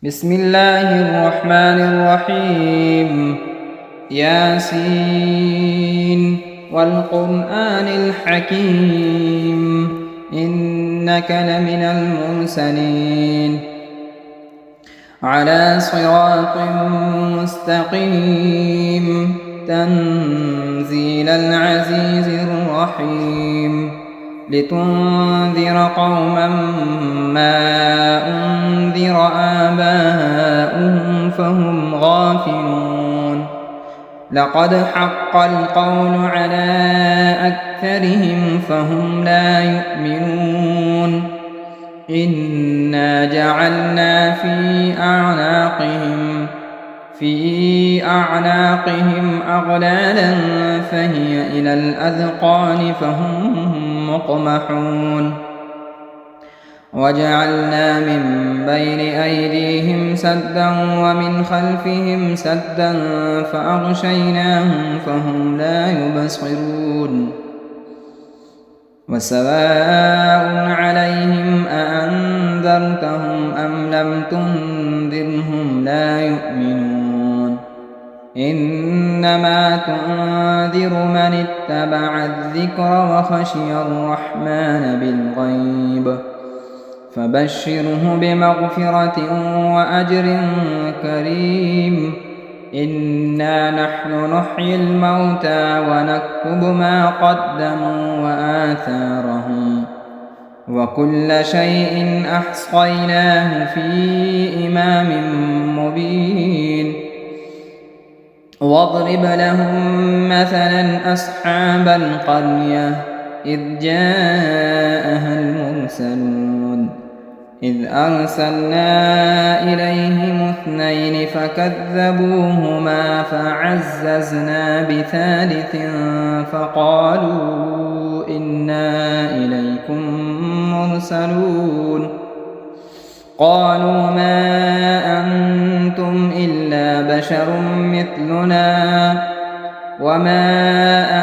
بسم الله الرحمن الرحيم. ياسين والقرآن الحكيم إنك لمن المرسلين على صراط مستقيم تنزيل العزيز الرحيم لتنذر قوما ما أنذر آباؤهم فهم غافلون لقد حق القول على أكثرهم فهم لا يؤمنون إنا جعلنا في أعناقهم أغلالا فهي إلى الأذقان فهم مقمحون وجعلنا من بين أيديهم سدا ومن خلفهم سدا فأغشيناهم فهم لا يبصرون وسواء عليهم أأنذرتهم أم لم تنذرهم لا يؤمنون إنما تنذر من اتبع الذكر وخشي الرحمن بالغيب فبشره بمغفرة وأجر كريم إنا نحن نحيي الموتى ونكتب ما قدموا وآثارهم وكل شيء أحصيناه في إمام مبين واضرب لهم مثلا أصحاب القرية إذ جاءها المرسلون إذ أرسلنا إليهم 2 فكذبوهما فعززنا بثالث فقالوا إنا إليكم مرسلون قالوا ما أنتم إلا بشر مثلنا وما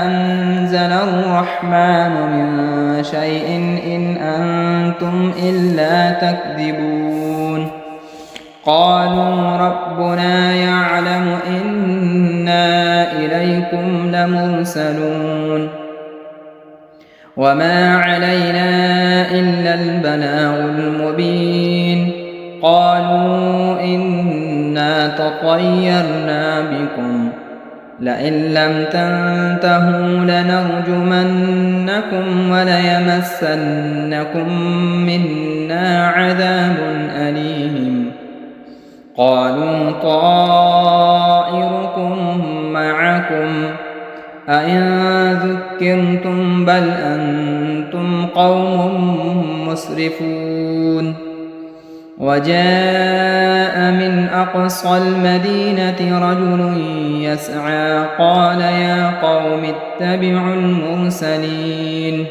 أنزل الرحمن من شيء إن أنتم إلا تكذبون قالوا ربنا يعلم إنا إليكم لمرسلون وما علينا إلا البلاغ المبين قالوا إنا تطيرنا بكم لئن لم تنتهوا لنرجمنكم وليمسنكم منا عذاب أليم قالوا طائركم معكم أئن ذكرتم بل أنتم قوم مسرفون وجاء من أقصى المدينة رجل يسعى قال يا قوم اتبعوا المرسلين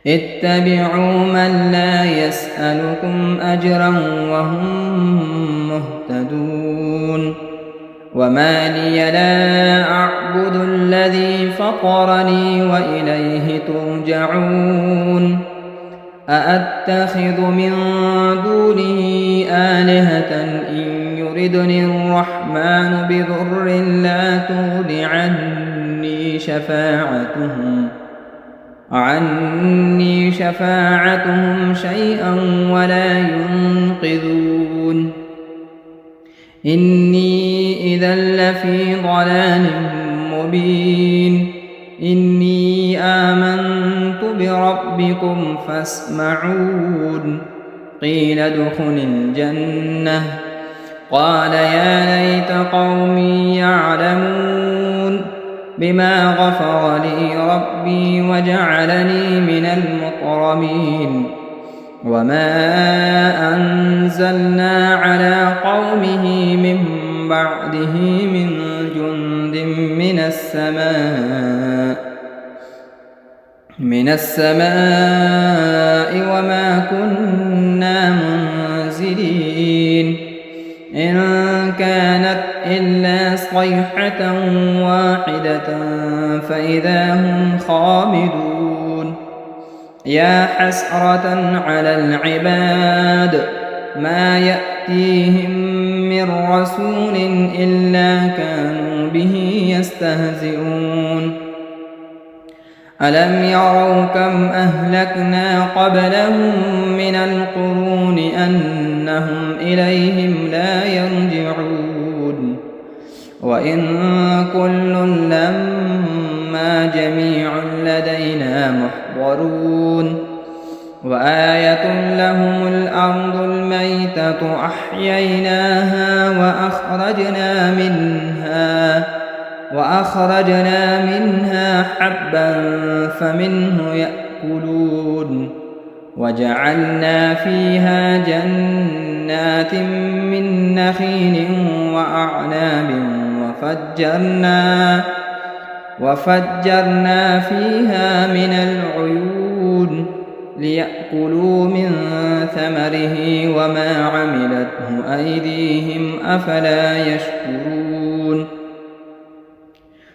اتبعوا من لا يسألكم أجرا وهم مهتدون وما لي لا أعبد الذي فطرني وإليه ترجعون أأتخذ من دونه آلهة إن يردني الرحمن بضر لا تغن عني شفاعتهم شيئا ولا ينقذون إني إذا لفي ضلال مبين إني آمنت بربكم فاسمعون قيل ادخل الجنة قال يا ليت قومي يعلمون بما غفر لي ربي وجعلني من المكرمين وما أنزلنا على قومه من بعده من جند من السماء وما كنا منزلين إن كانت إلا صيحة واحدة فإذا هم خامدون يا حسرة على العباد ما يأتون يأتيهم من رسول إلا كانوا به يستهزئون ألم يروا كم أهلكنا قبلهم من القرون أنهم إليهم لا يرجعون وإن كل لما جميع لدينا محضرون وآية لهم الأرض الميتة أحييناها وأخرجنا منها حبا فمنه يأكلون وجعلنا فيها جنات من نخيل وأعناب وفجرنا فيها من العيون ليأكلوا من ثمره وما عملته أيديهم أفلا يشكرون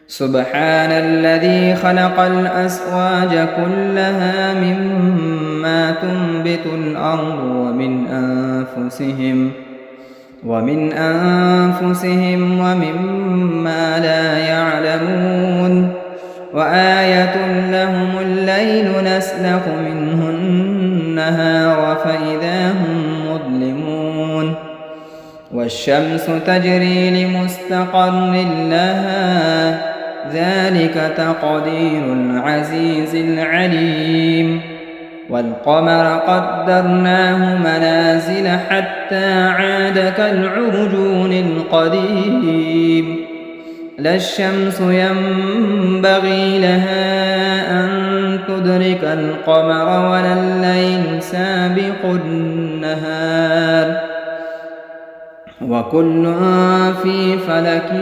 سبحان الذي خلق الأزواج كلها مما تنبت الأرض ومن أنفسهم ومما لا يعلمون وآية لهم الليل نسلخ منه النهار فإذا هم مظلمون والشمس تجري لمستقر لها ذلك تقدير العزيز العليم والقمر قدرناه منازل حتى عاد كالعرجون القديم لا الشمس ينبغي لها أن تدرك القمر ولا الليل سابق النهار وكل في فلك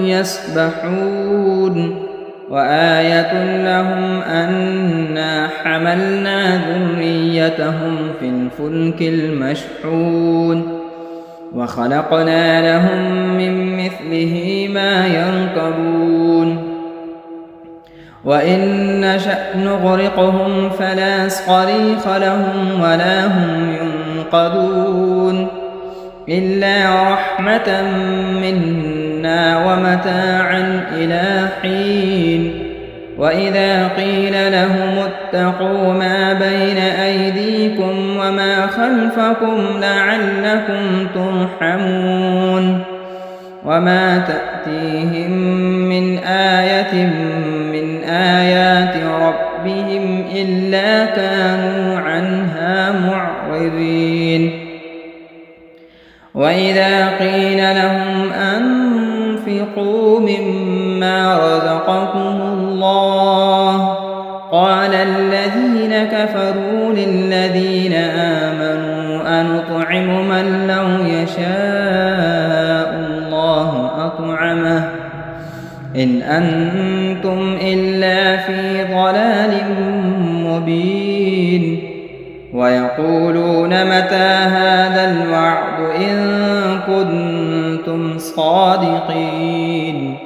يسبحون وآية لهم أنا حملنا ذريتهم في الفلك المشحون وخلقنا لهم من مثله ما يركبون وإن نشأ نغرقهم فلا صريخ لهم ولا هم ينقذون إلا رحمة منا ومتاعا إلى حين وإذا قيل لهم اتقوا ما بين أيديكم وما خلفكم لعلكم ترحمون وما تأتيهم من آية من آيات ربهم إلا كانوا عنها معرضين وإذا قيل لهم أنفقوا مما رزقكم الله قال الذين كفروا للذين آمنوا أنطعم من لو يشاء الله أطعمه إن أنتم إلا في ضلال مبين ويقولون متى هذا الوعد إن كنتم صادقين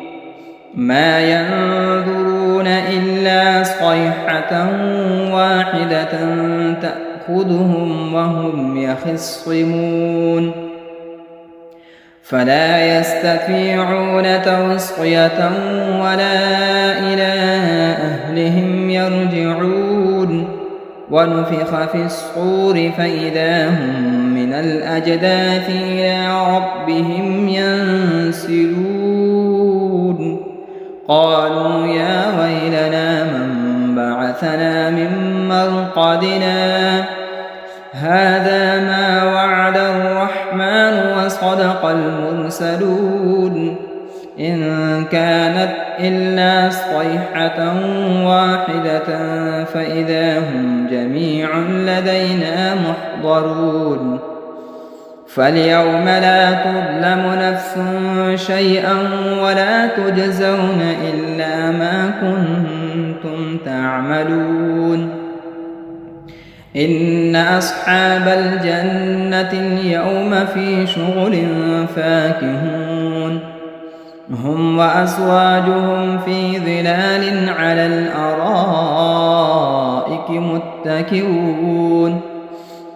ما ينظرون إلا صيحة واحدة تأخذهم وهم يخصمون فلا يستطيعون توصية ولا إلى أهلهم يرجعون ونفخ في الصور فإذا هم من الأجداث إلى ربهم ينسلون قالوا يا ويلنا من بعثنا من مرقدنا هذا ما وعد الرحمن وصدق المرسلون إن كانت إلا صيحة واحدة فإذا هم جميع لدينا محضرون فاليوم لا تظلم نفس شيئا ولا تجزون إلا ما كنتم تعملون إن أصحاب الجنة اليوم في شغل فاكهون هم وأزواجهم في ظلال على الأرائك متكئون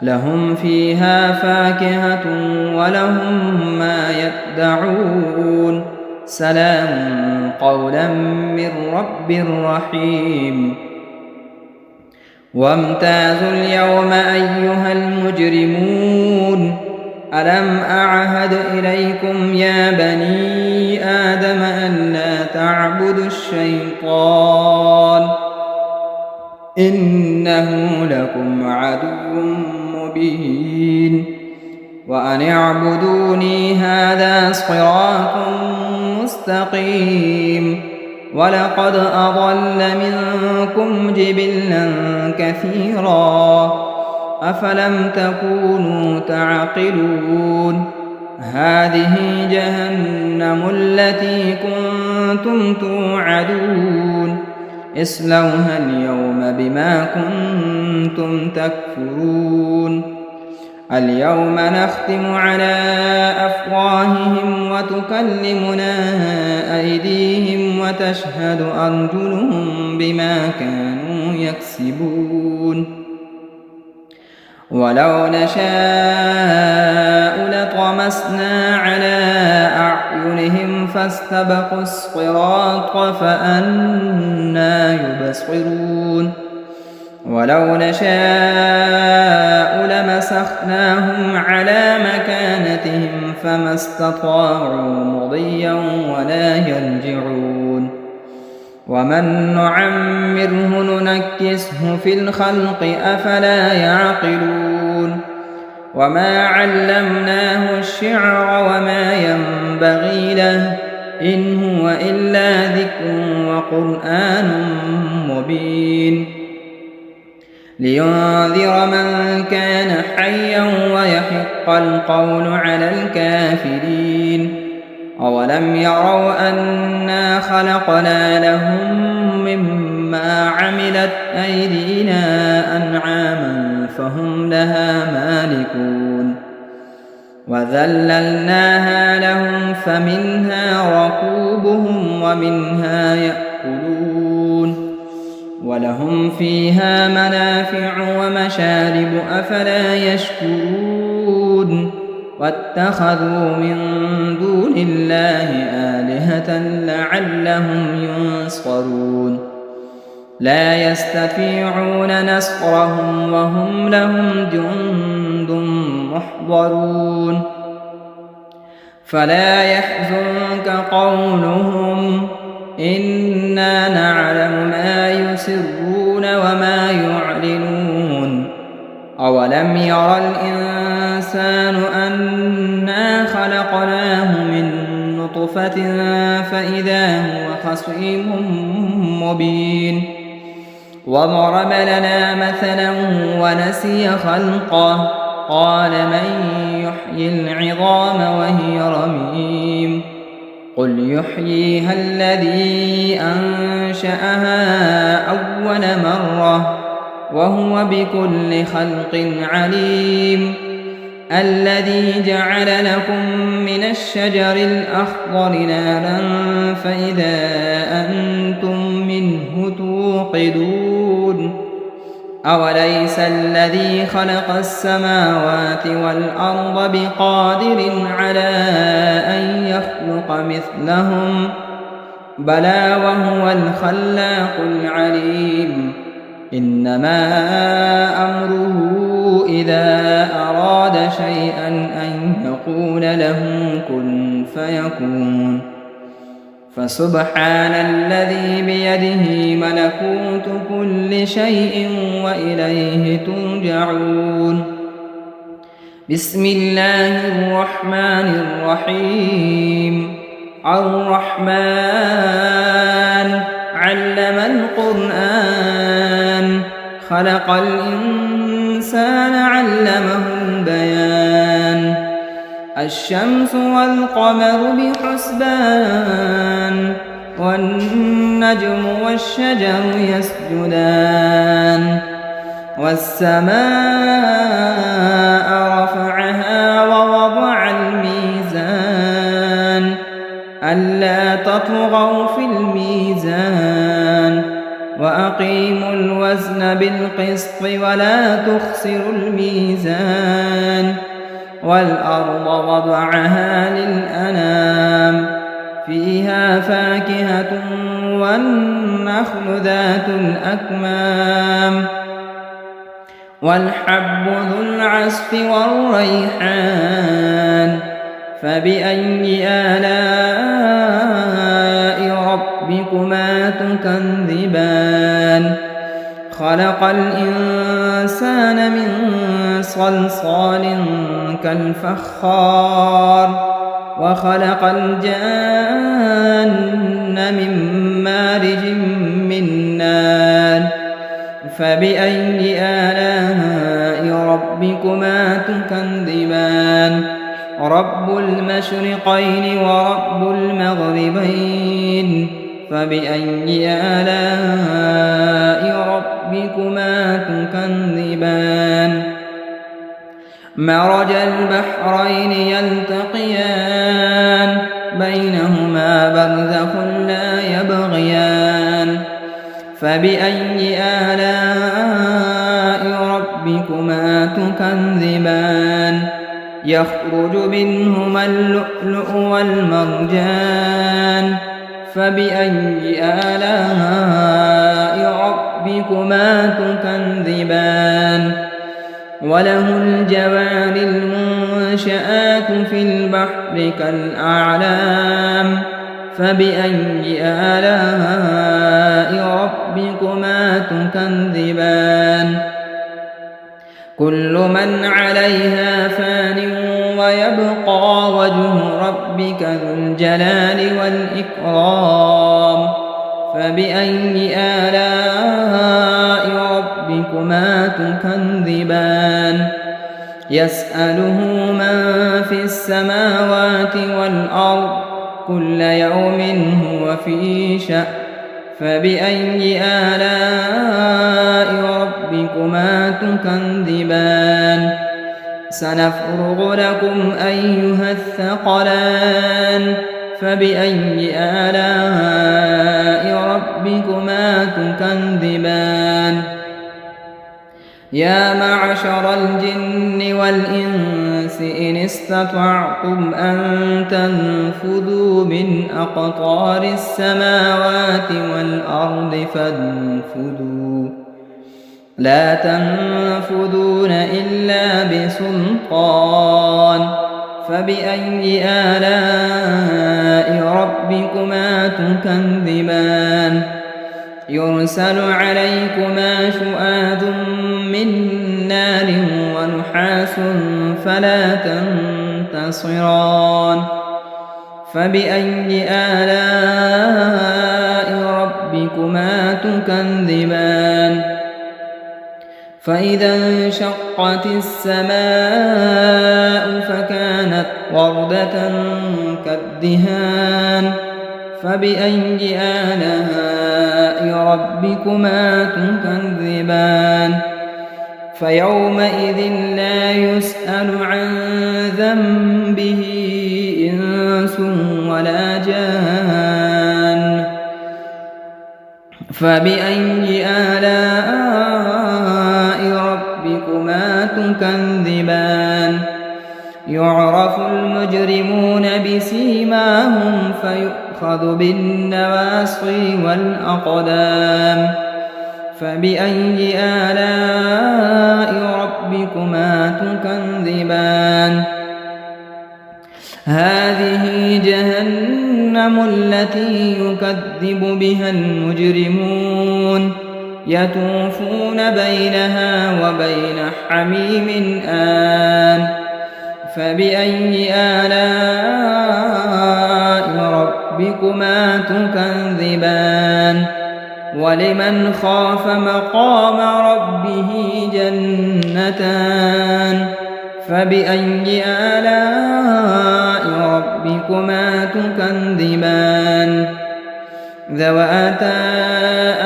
لهم فيها فاكهة ولهم ما يدعون سلام قولا من رب رحيم وامتازوا اليوم أيها المجرمون ألم أعهد إليكم يا بني آدم ألا تعبدوا الشيطان إنه لكم عدو مبين وأن اعبدوني هذا صراط مستقيم ولقد أضل منكم جبلا كثيرا أفلم تكونوا تعقلون هذه جهنم التي كنتم توعدون اصلوها اليوم بما كنتم تكفرون اليوم نختم على أفواههم وتكلمنا أيديهم وتشهد أرجلهم بما كانوا يكسبون ولو نشاء لطمسنا على أعينهم فاستبقوا الصراط فأنى يبصرون ولو نشاء لمسخناهم على مكانتهم فما استطاعوا مضيا ولا يرجعون ومن نعمره ننكسه في الخلق أفلا يعقلون وما علمناه الشعر وما ينبغي له إن هو إلا ذكر وقرآن مبين لينذر من كان حيا ويحق القول على الكافرين أولم يروا أنا خلقنا لهم مما عملت أيدينا أنعاما فهم لها مالكون وذللناها لهم فمنها ركوبهم ومنها يأكلون ولهم فيها منافع ومشارب أفلا يشكرون واتخذوا من دون الله آلهة لعلهم ينصرون لا يستطيعون نصرهم وهم لهم جند محضرون فلا يحزنك قولهم إنا نعلم ما يسرون وما يعلنون أولم ير الإنسان أنا خلقناه من نطفة فإذا هو خصيم مبين وضرب لنا مثلا ونسي خلقه قال من يحيي العظام وهي رميم قل يحييها الذي أنشأها أول مرة وهو بكل خلق عليم الذي جعل لكم من الشجر الأخضر نارا فإذا أنتم منه توقدون أوليس الذي خلق السماوات والأرض بقادر على أن يخلق مثلهم بلى وهو الخلاق العليم إنما أمره إذا أراد شيئا أن يقول له كن فيكون فسبحان الذي بيده ملكوت كل شيء وإليه ترجعون بسم الله الرحمن الرحيم الرحمن علم القرآن خلق الإنسان علمه البيان الشمس والقمر بحسبان والنجم والشجر يسجدان والسماء رفعها ووضع الميزان ألا تطغوا في الميزان وأقيموا الوزن بالقسط ولا تخسروا الميزان والأرض وضعها للأنام فيها فاكهة والنخل ذات الأكمام والحب ذو العصف والريحان فبأي آلاء ربكما تكذبان خلق الإنسان من صلصال كالفخار وخلق الجان من مارج من نار فبأي آلاء ربكما تكذبان رب المشرقين ورب المغربين فبأي آلاء ربكما تكذبان مرج البحرين يلتقيان بينهما برزخ لا يبغيان فبأي آلاء ربكما تكذبان يخرج منهما اللؤلؤ والمرجان فبأي آلاء ربكما تكذبان وله الجوار المنشآت في البحر كالأعلام فبأي آلاء ربكما تكذبان كل من عليها فان ويبقى وجه ربك ذو الجلال والإكرام فبأي آلاء ربكما تكذبان يسأله من في السماوات والأرض كل يوم هو في شأن فبأي آلاء ربكما تكذبان سنفرغ لكم أيها الثقلان فبأي آلاء ربكما تكذبان يا معشر الجن والإنس إن استطعتم أن تنفذوا من أقطار السماوات والأرض فانفذوا لا تنفذون إلا بسلطان فبأي آلاء ربكما تكذبان يرسل عليكما شؤاد من نار ونحاس فلا تنتصران فبأي آلاء ربكما تكذبان فإذا انشقت السماء فكانت وردة كالدهان فبأي آلاء ربكما تكذبان فيومئذ لا يسأل عن ذنبه إنس ولا جان فبأي آلاء ربكما تكذبان يعرف المجرمون بسيماهم فيؤخذ بالنواصي والأقدام فبأي آلاء ربكما تكذبان هذه جهنم التي يكذب بها المجرمون يطوفون بينها وبين حميم آن فبأي آلاء ربكما تكذبان ولمن خاف مقام ربه جنتان فبأي آلاء ربكما تكذبان ذواتا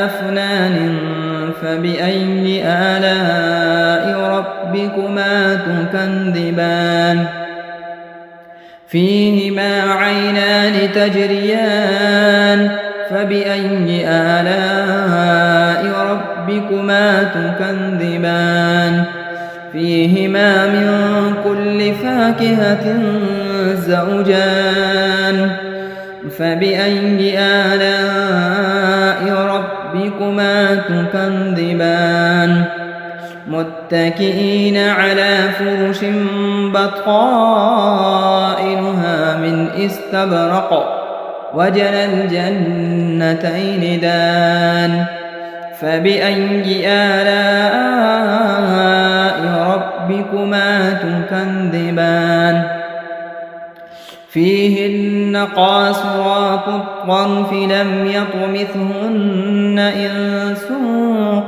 أفنان فبأي آلاء ربكما تكذبان فيهما عينان تجريان فبأي آلاء ربكما تكذبان فيهما من كل فاكهة زوجان فبأي آلاء ربكما تكذبان متكئين على فرش بطائنها من استبرق وجنى الجنتين دان فبأي آلاء ربكما تكذبان فيهن قاصرات الطرف لم يطمثهن إنس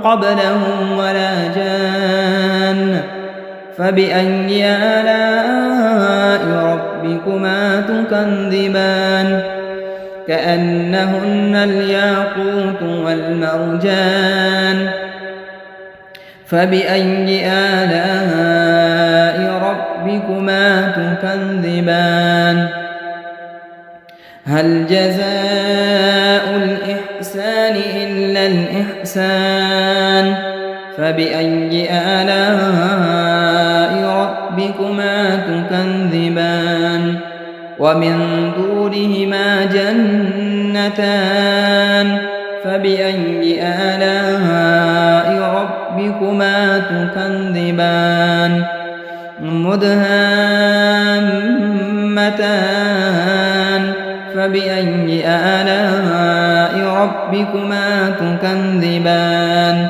قبلهم ولا جان فبأي آلاء ربكما تكذبان كأنهن الياقوت والمرجان فبأي آلاء ربكما تكذبان هل جزاء الإحسان إلا الإحسان فبأي آلاء ربكما تكذبان ومن دونهما جنتان فبأي آلاء ربكما تكذبان مدهامتان فبأي آلاء ربكما تكذبان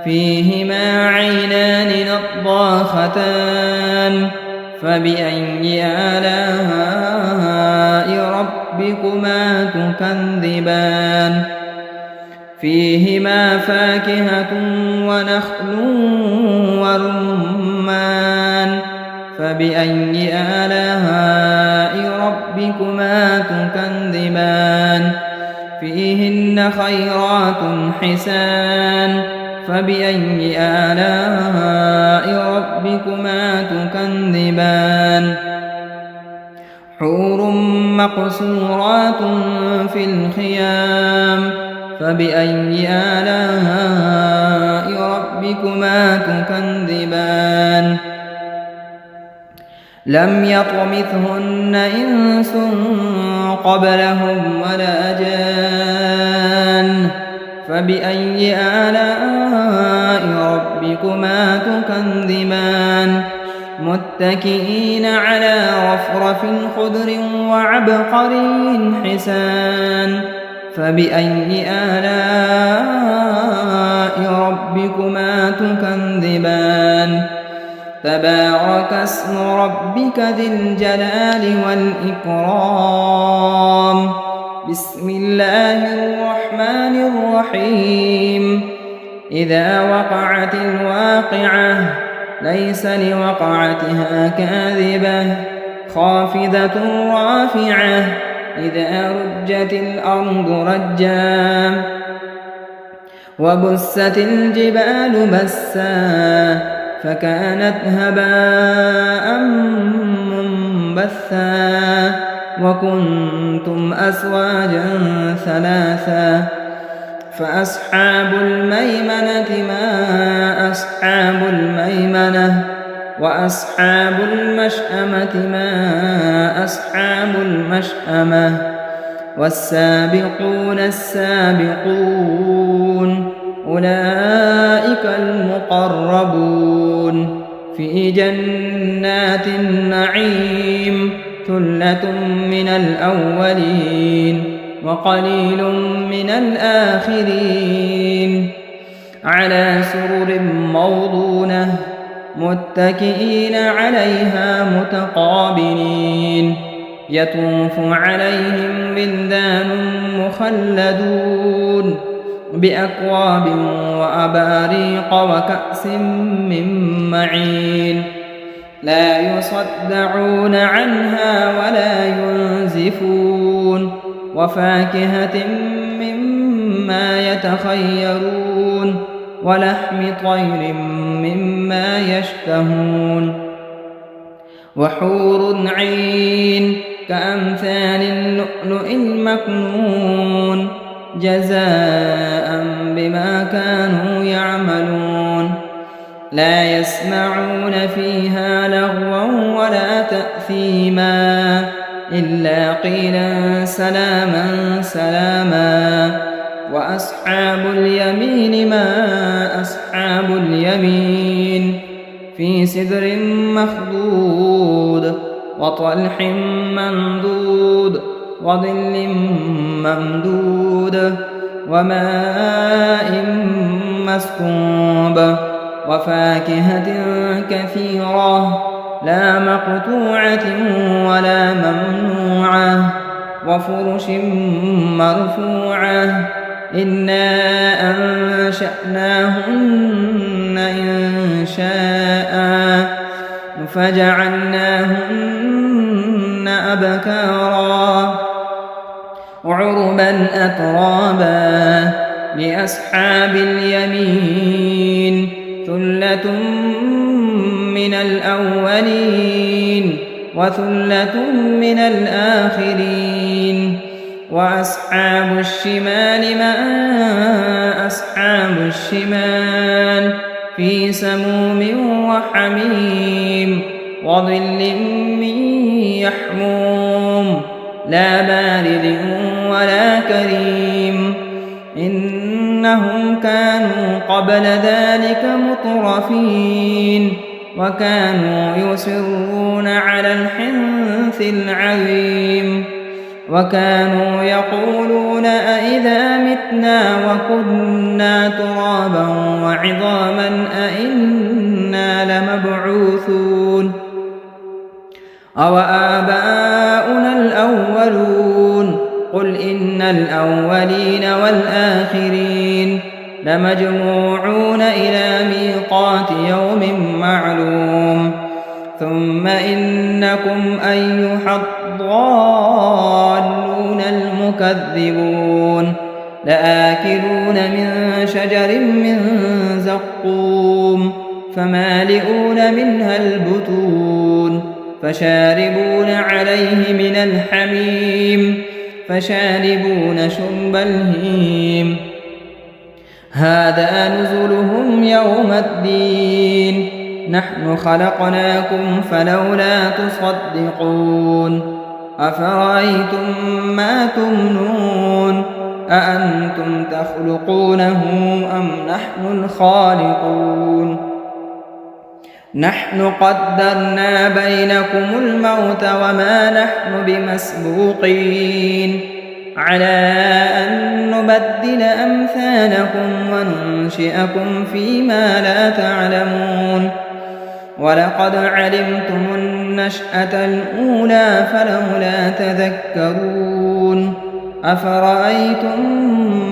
فيهما عينان نضاختان فبأي آلاء ربكما تكذبان فيهما فاكهة ونخل ورمان فبأي آلاء ربكما تكذبان فيهن خيرات حسان فبأي آلاء ربكما تكذبان حور مقصورات في الخيام فبأي آلاء ربكما تكذبان لم يطمثهن إنس قبلهم ولا جان فبأي آلاء ربكما تكذبان متكئين على رفرف خضر وعبقري حسان فبأي آلاء ربكما تكذبان تبارك اسم ربك ذي الجلال والإكرام بسم الله الرحمن الرحيم إذا وقعت الواقعة ليس لوقعتها كاذبة خافضة رافعة إذا رجت الأرض رجا وبست الجبال بسا فكانت هباء منبثا وكنتم أزواجا ثلاثا فأصحاب الميمنة ما أصحاب الميمنة وأصحاب المشأمة ما أصحاب المشأمة والسابقون السابقون أولئك المقربون في جنات النعيم ثلة من الأولين وقليل من الآخرين على سرر موضونة متكئين عليها متقابلين يطوف عليهم ولدان مخلدون بأكواب وأباريق وكأس من معين لا يصدعون عنها ولا ينزفون وفاكهة مما يتخيرون ولحم طير مما يشتهون وحور عين كأمثال اللؤلؤ المكنون جزاء بما كانوا يعملون لا يسمعون فيها لغوا ولا تأثيما إلا قيلا سلاما سلاما. وأصحاب اليمين ما أصحاب اليمين في سدر مخضود وطلح منضود وظل ممدود وماء مسكوب وفاكهة كثيرة لا مقطوعة ولا ممنوعة وفرش مرفوعة إنا أنشأناهن إنشاء فجعلناهن أبكارا عربا أترابا لأصحاب اليمين ثلة من الأولين وثلة من الآخرين. وأصحاب الشمال ما أصحاب الشمال في سموم وحميم وظل من يحموم لا بارد ولا كريم إنهم كانوا قبل ذلك مترفين وكانوا يصرون على الحنث العظيم وكانوا يقولون أئذا متنا وكنا ترابا وعظاما أئنا لمبعوثون أو آباؤنا الأولون قل إن الأولين والآخرين لمجموعون إلى ميقات يوم معلوم ثم إنكم أيها الضالون المكذبون لآكلون من شجر من زقوم فمالئون منها البطون فشاربون عليه من الحميم فشاربون شرب الهيم هذا نزلهم يوم الدين نحن خلقناكم فلولا تصدقون أفرأيتم ما تمنون أأنتم تخلقونه أم نحن الخالقون نحن قدرنا بينكم الموت وما نحن بمسبوقين على أن نبدل أمثالكم وننشئكم فيما لا تعلمون ولقد علمتم النشأة الأولى فلولا تذكرون أفرأيتم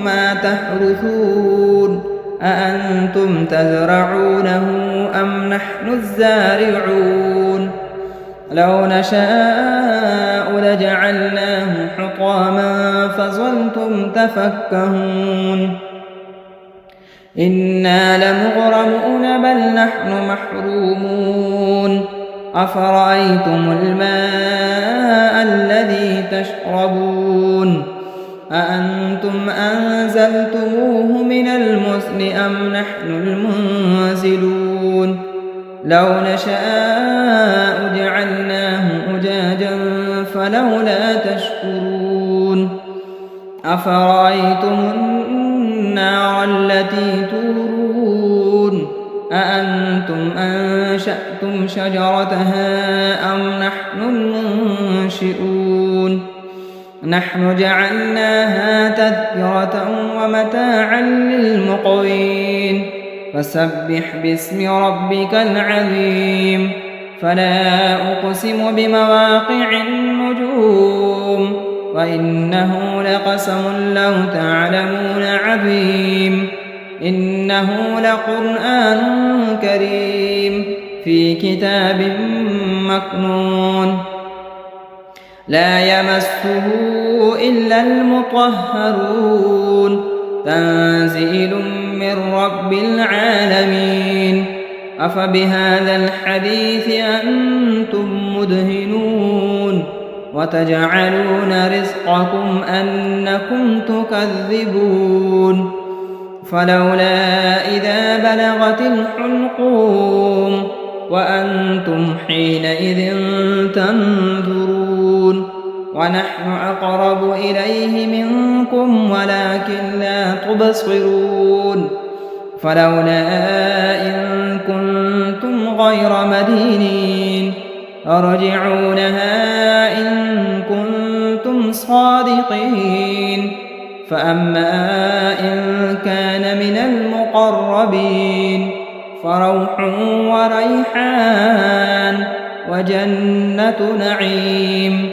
ما تحرثون أأنتم تزرعونه أم نحن الزارعون لو نشاء لجعلناه حطاما فظلتم تفكهون إنا لمغرمون بل نحن محرومون أفرأيتم الماء الذي تشربون أأنتم أنزلتموه من المزن أم نحن المنزلون لو نشاء جعلناه أجاجا فلولا تشكرون أفرأيتم النار التي تورون أأنتم أنشأتم شجرتها أم نحن المنشئون نحن جعلناها تذكرة ومتاعا للمقوين فسبح باسم ربك العظيم فلا أقسم بمواقع النجوم وإنه لقسم لو تعلمون عظيم إنه لقرآن كريم في كتاب مكنون لا يمسه إلا المطهرون تنزيل من رب العالمين أفبهذا الحديث أنتم مدهنون وتجعلون رزقكم أنكم تكذبون فلولا إذا بلغت الحلقوم وأنتم حينئذ تنظرون ونحن أقرب إليه منكم ولكن لا تبصرون فلولا إن كنتم غير مدينين ارجعونها إن كنتم صادقين فأما إن كان من المقربين فروح وريحان وجنة نعيم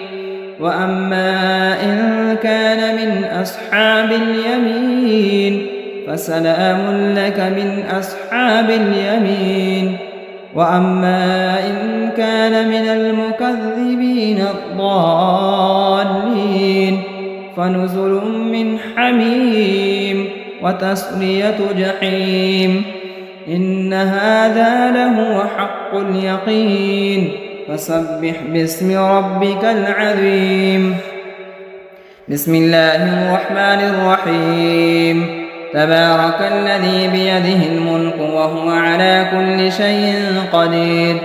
وأما إن كان من أصحاب اليمين فسلام لك من أصحاب اليمين وأما إن كان من المكذبين الضالين فنزل من حميم وتصلية جحيم إن هذا لهو حق اليقين فسبح باسم ربك العظيم بسم الله الرحمن الرحيم تبارك الذي بيده الملك وهو على كل شيء قدير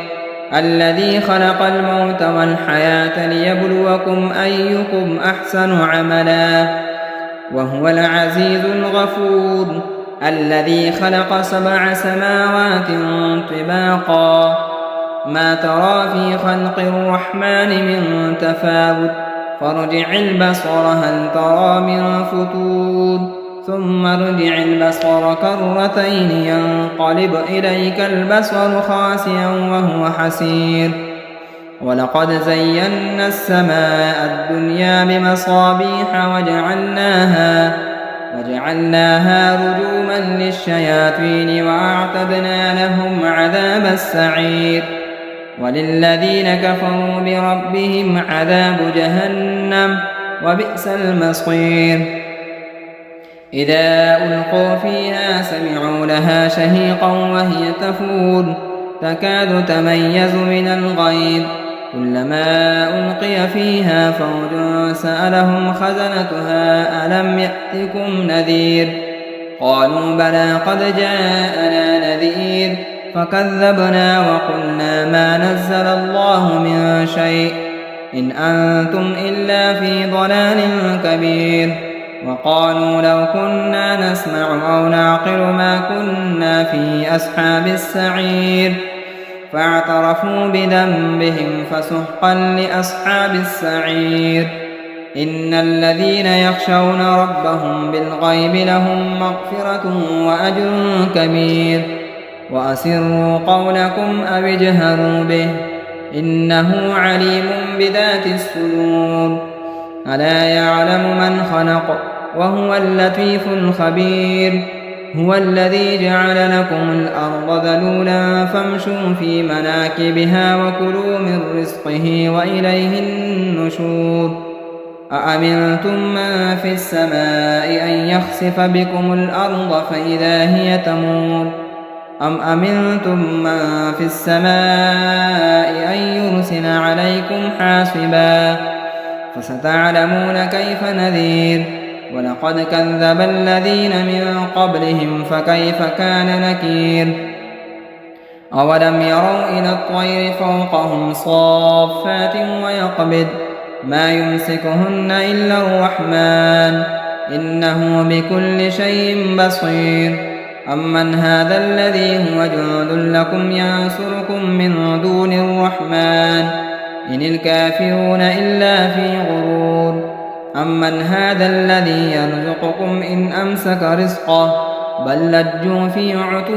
الذي خلق الموت والحياة ليبلوكم أيكم أحسن عملا وهو العزيز الغفور الذي خلق 7 سماوات طباقا ما ترى في خلق الرحمن من تفاوت فارجع البصر هل ترى من فتور ثم ارجع البصر كرتين ينقلب إليك البصر خاسئا وهو حسير ولقد زينا السماء الدنيا بمصابيح وجعلناها رجوما للشياطين وأعتدنا لهم عذاب السعير وللذين كفروا بربهم عذاب جهنم وبئس المصير إذا ألقوا فيها سمعوا لها شهيقا وهي تفور تكاد تميز من الغيظ كلما ألقي فيها فوج سألهم خزنتها ألم يأتكم نذير قالوا بلى قد جاءنا نذير فكذبنا وقلنا ما نزل الله من شيء إن أنتم إلا في ضلال كبير وقالوا لو كنا نسمع أو نعقل ما كنا في أصحاب السعير فاعترفوا بذنبهم فسحقا لأصحاب السعير إن الذين يخشون ربهم بالغيب لهم مغفرة وأجر كبير وأسروا قولكم أو اجهروا به إنه عليم بذات الصدور ألا يعلم من خلق وهو اللطيف الخبير هو الذي جعل لكم الأرض ذلولا فامشوا في مناكبها وكلوا من رزقه وإليه النشور أأمنتم من في السماء أن يخسف بكم الأرض فإذا هي تمور أم أمنتم من في السماء أن يرسل عليكم حاصبا فستعلمون كيف نذير ولقد كذب الذين من قبلهم فكيف كان نكير أولم يروا إلى الطير فوقهم صافات ويقبض ما يمسكهن إلا الرحمن إنه بكل شيء بصير أمن هذا الذي هو جند لكم ينصركم من دون الرحمن إن الكافرون إلا في غرور أمن هذا الذي يرزقكم إن أمسك رزقه بل لجوا في عتو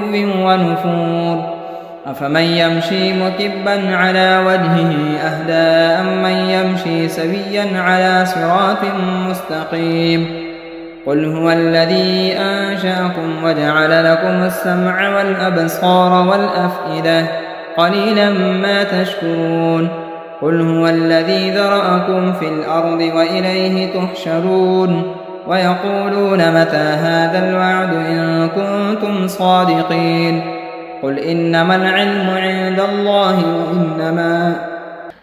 ونفور أفمن يمشي مكبا على وجهه أهدى أمن يمشي سويا على صراط مستقيم قل هو الذي أنشأكم وجعل لكم السمع والأبصار والأفئدة قليلا ما تشكرون قل هو الذي ذرأكم في الأرض وإليه تحشرون ويقولون متى هذا الوعد إن كنتم صادقين قل إنما العلم عند الله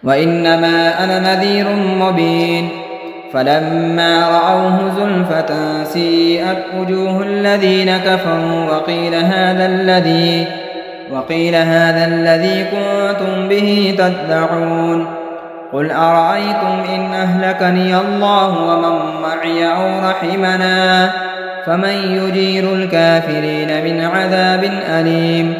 وإنما أنا نذير مبين فلما رأوه زلفة سيئت وجوه الذين كفروا وقيل هذا الذي كنتم به تدعون قل أرأيتم إن أهلكني الله ومن معي أو رحمنا فمن يجير الكافرين من عذاب أليم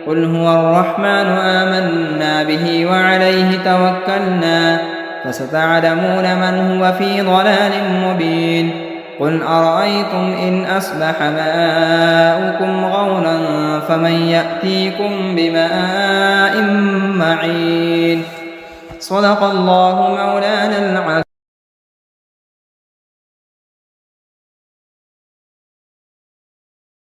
قل هو الرحمن آمنا به وعليه توكلنا فستعلمون من هو في ضلال مبين قل أرأيتم إن أصبح ماؤكم غورا فمن يأتيكم بماء معين صدق الله مولانا العظيم.